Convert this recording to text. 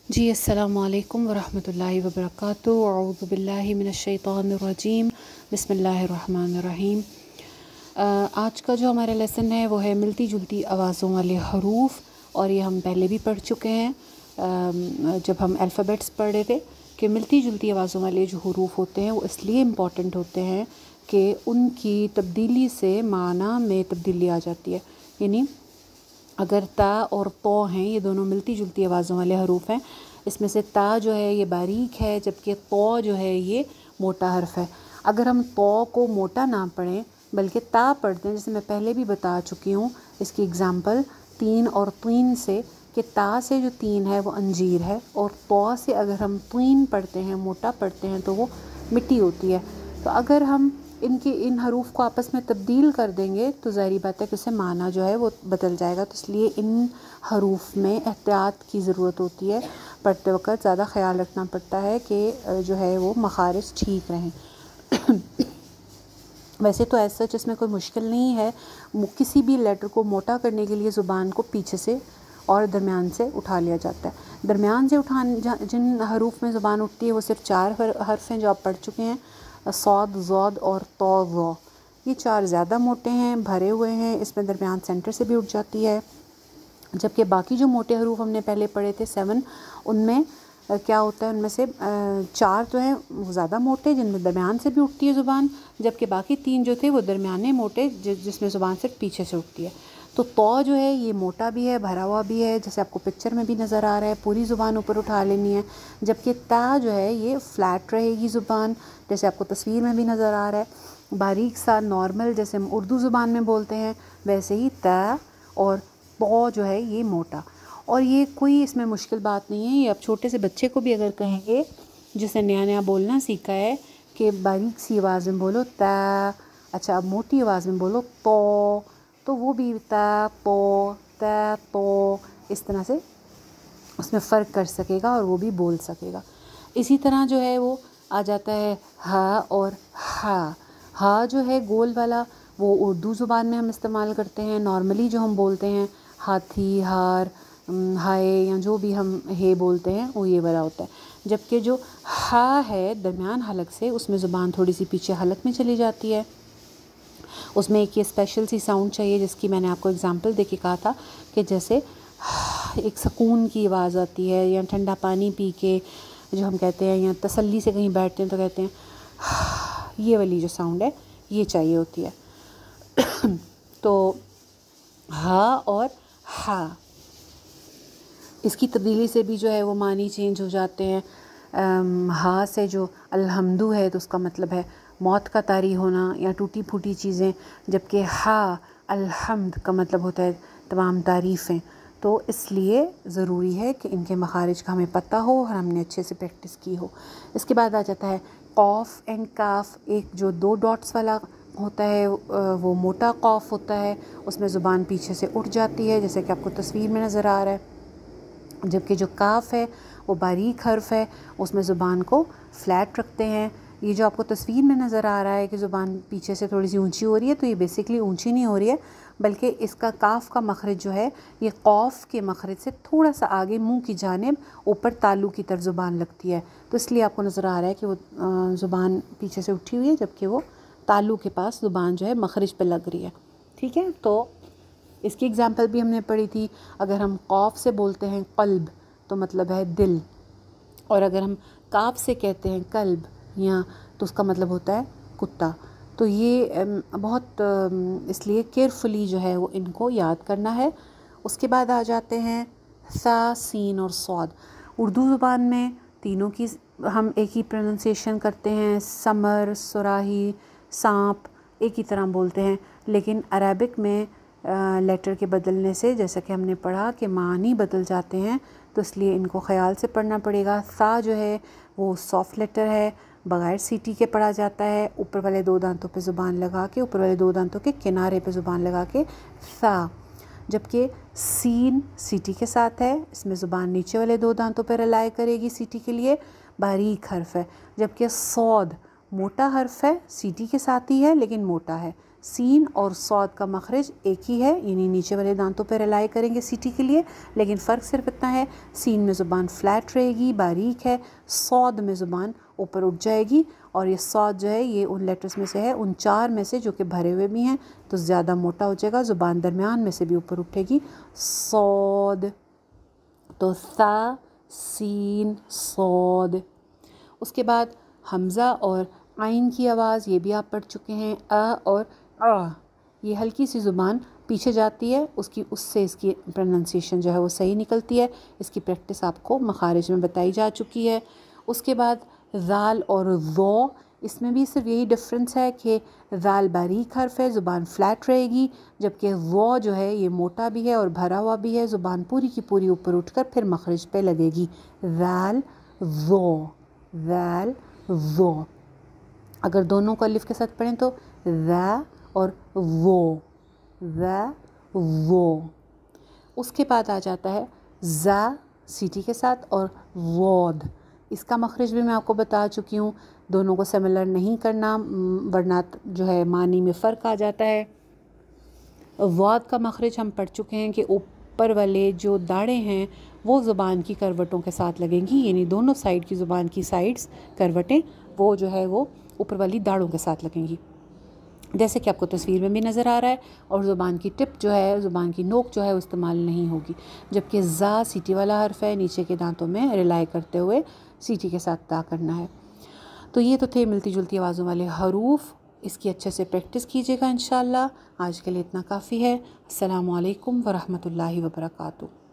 जी अस्सलामु अलैकुम वरहमतुल्लाहि वबरकातुहू। अऊज़ु बिल्लाहि मिनश्शैतानिर्रजीम। बिस्मिल्लाहिर्रहमानिर्रहीम। आज का जो हमारा लेसन है वो है मिलती जुलती आवाज़ों वाले हरूफ, और ये हम पहले भी पढ़ चुके हैं जब हम अल्फ़ाबेट्स पढ़ रहे थे कि मिलती जुलती आवाज़ों वाले जो हरूफ होते हैं वो इसलिए इम्पॉर्टेंट होते हैं कि उनकी तब्दीली से माना में तब्दीली आ जाती है। यानी अगर ता और तो हैं, ये दोनों मिलती जुलती आवाज़ों वाले हरूफ हैं। इसमें से ता जो है ये बारीक है, जबकि तो जो है ये मोटा हर्फ है। अगर हम तो को मोटा ना पढ़ें बल्कि ता पढ़ते हैं, जैसे मैं पहले भी बता चुकी हूँ इसकी एग्ज़ाम्पल तीन और तीन से, कि ता से जो तीन है वो अंजीर है, और तो से अगर हम तीन पढ़ते हैं, मोटा पढ़ते हैं, तो वो मिट्टी होती है। तो अगर हम इन हरूफ को आपस में तब्दील कर देंगे तो ज़ाहिर बात है कि उससे माना जो है वो बदल जाएगा। तो इसलिए इन हरूफ में एहतियात की ज़रूरत होती है, पढ़ते वक्त ज़्यादा ख़्याल रखना पड़ता है कि जो है वो मखारिज ठीक रहें। वैसे तो ऐसा सच इसमें कोई मुश्किल नहीं है। किसी भी लेटर को मोटा करने के लिए ज़ुबान को पीछे से और दरमियान से उठा लिया जाता है। दरमियान से जिन हरूफ में ज़ुबान उठती है वो सिर्फ चार हर्फ हैं जो आप पढ़ चुके हैं, सौद, ज़ौद और तो ज़ौ। ये चार ज़्यादा मोटे हैं, भरे हुए हैं, इसमें दरमियान सेंटर से भी उठ जाती है। जबकि बाकी जो मोटे हरूफ हमने पहले पढ़े थे 7, उनमें क्या होता है, उनमें से चार तो हैं वो ज़्यादा मोटे जिनमें दरमियान से भी उठती है ज़ुबान, जबकि बाकी तीन जो थे वो दरमियाने मोटे जिसमें ज़ुबान सिर्फ पीछे से उठती है। तो जो है ये मोटा भी है, भरा हुआ भी है, जैसे आपको पिक्चर में भी नज़र आ रहा है, पूरी ज़ुबान ऊपर उठा लेनी है। जबकि ता जो है ये फ़्लैट रहेगी ज़ुबान, जैसे आपको तस्वीर में भी नज़र आ रहा है, बारीक सा नॉर्मल जैसे हम उर्दू ज़ुबान में बोलते हैं वैसे ही ता और तो जो है ये मोटा। और ये कोई इसमें मुश्किल बात नहीं है। ये आप छोटे से बच्चे को भी अगर कहेंगे जिसने नया नया बोलना सीखा है कि बारीक सी आवाज़ में बोलो ता, अच्छा अब मोटी आवाज़ में बोलो तो वो भी ता तो इस तरह से उसमें फ़र्क कर सकेगा और वो भी बोल सकेगा। इसी तरह जो है वो आ जाता है हा और हा जो है गोल वाला, वो उर्दू ज़ुबान में हम इस्तेमाल करते हैं नॉर्मली, जो हम बोलते हैं हाथी, हार, हाय या जो भी हम हे बोलते हैं वो ये वाला होता है। जबकि जो हा है दरमियान हलक से, उसमें ज़ुबान थोड़ी सी पीछे हलक में चली जाती है। उसमें एक ये स्पेशल सी साउंड चाहिए जिसकी मैंने आपको एग्जांपल देके कहा था कि जैसे एक सुकून की आवाज़ आती है, या ठंडा पानी पी के जो हम कहते हैं, या तसल्ली से कहीं बैठते हैं तो कहते हैं, ये वाली जो साउंड है ये चाहिए होती है। तो हा और हा, इसकी तब्दीली से भी जो है वो मानी चेंज हो जाते हैं। हा से जो अल्हम्दु है तो उसका मतलब है मौत का तारी होना या टूटी फूटी चीज़ें, जबकि हा अल्हम्द का मतलब होता है तमाम तारीफ़ें। तो इसलिए ज़रूरी है कि इनके मखारिज का हमें पता हो और हमने अच्छे से प्रैक्टिस की हो। इसके बाद आ जाता है कॉफ़ एंड काफ। एक जो 2 डॉट्स वाला होता है वो मोटा कॉफ़ होता है, उसमें ज़ुबान पीछे से उठ जाती है जैसे कि आपको तस्वीर में नज़र आ रहा है। जबकि जो काफ है वो बारीक हर्फ है, उसमें ज़ुबान को फ़्लैट रखते हैं। ये जो आपको तस्वीर में नज़र आ रहा है कि ज़ुबान पीछे से थोड़ी सी ऊंची हो रही है, तो ये बेसिकली ऊंची नहीं हो रही है, बल्कि इसका काफ का मखरज जो है ये कौफ के मखरज से थोड़ा सा आगे मुंह की जानिब ऊपर तालू की तरफ ज़ुबान लगती है। तो इसलिए आपको नज़र आ रहा है कि वो ज़ुबान पीछे से उठी हुई है, जबकि वो तालू के पास ज़ुबान जो है मखरज पर लग रही है। ठीक है, तो इसकी एग्ज़ाम्पल भी हमने पढ़ी थी। अगर हम कौफ से बोलते हैं कल्ब तो मतलब है दिल, और अगर हम काफ से कहते हैं कल्ब या तो उसका मतलब होता है कुत्ता। तो ये बहुत इसलिए केयरफुली जो है वो इनको याद करना है। उसके बाद आ जाते हैं सा, सीन और सौद। उर्दू ज़ुबान में तीनों की हम एक ही प्रोनंसिएशन करते हैं, समर, सुराही, सांप एक ही तरह बोलते हैं, लेकिन अरबिक में लेटर के बदलने से जैसा कि हमने पढ़ा कि मानी बदल जाते हैं, तो इसलिए इनको ख़याल से पढ़ना पड़ेगा। सा जो है वो सॉफ्ट लेटर है, बग़ैर सीटी के पढ़ा जाता है, ऊपर वाले 2 दांतों पे ज़ुबान लगा के, ऊपर वाले 2 दांतों के किनारे पे ज़ुबान लगा के सा। जबकि सीन सीटी के साथ है, इसमें ज़ुबान नीचे वाले 2 दांतों पर रिलाय करेगी सीटी के लिए, बारीक हर्फ है। जबकि सौद मोटा हर्फ है, सीटी के साथ ही है लेकिन मोटा है। सीन और सौद का मखरज एक ही है, यानी नीचे वाले दांतों पर रिलाई करेंगे सीटी के लिए, लेकिन फ़र्क सिर्फ इतना है, सीन में ज़ुबान फ्लैट रहेगी, बारीक है, सौद में ज़ुबान ऊपर उठ जाएगी। और ये सौद जो है ये उन लेटर्स में से है, उन 4 में से जो कि भरे हुए भी हैं, तो ज़्यादा मोटा हो जाएगा, ज़ुबान दरमियान में से भी ऊपर उठेगी, सौद। तो सा, सीन, सौद। उसके बाद हमज़ा और आइन की आवाज़, ये भी आप पढ़ चुके हैं, अ और आ। ये हल्की सी ज़ुबान पीछे जाती है, उससे इसकी प्रोनाउंसिएशन जो है वो सही निकलती है। इसकी प्रैक्टिस आपको मखारिज में बताई जा चुकी है। उसके बाद ज़ाल और ज़ो, इसमें भी सिर्फ यही डिफरेंस है कि ज़ाल बारीक हर्फ है, ज़ुबान फ्लैट रहेगी, जबकि ज़ो जो है ये मोटा भी है और भरा हुआ भी है, ज़ुबान पूरी की पूरी ऊपर उठकर फिर मखरज पे लगेगी। ज़ाल ज़ो, ज़ाल ज़ो। अगर दोनों को अलिफ के साथ पढ़ें तो ज़ा और वो, ज़ा वो। उसके बाद आ जाता है ज़ा सीटी के साथ और वोद। इसका मखरज भी मैं आपको बता चुकी हूँ, दोनों को सिमिलर नहीं करना वरना जो है मानी में फ़र्क आ जाता है। वोद का मखरज हम पढ़ चुके हैं कि ऊपर वाले जो दाढ़ें हैं वो ज़ुबान की करवटों के साथ लगेंगी, यानी दोनों साइड की ज़ुबान की साइड्स करवटें वो जो है वो ऊपर वाली दाढ़ों के साथ लगेंगी, जैसे कि आपको तस्वीर में भी नज़र आ रहा है। और ज़ुबान की टिप जो है, ज़ुबान की नोक जो है वो इस्तेमाल नहीं होगी। जबकि ज़ा सीटी वाला हर्फ है, नीचे के दांतों में रिलाई करते हुए सीटी के साथ ता करना है। तो ये तो थे मिलती जुलती आवाज़ों वाले हरूफ। इसकी अच्छे से प्रैक्टिस कीजिएगा इंशाल्लाह। आज के लिए इतना काफ़ी है। अस्सलामु अलैकुम वरहमतुल्लाहि वबरकातुहू।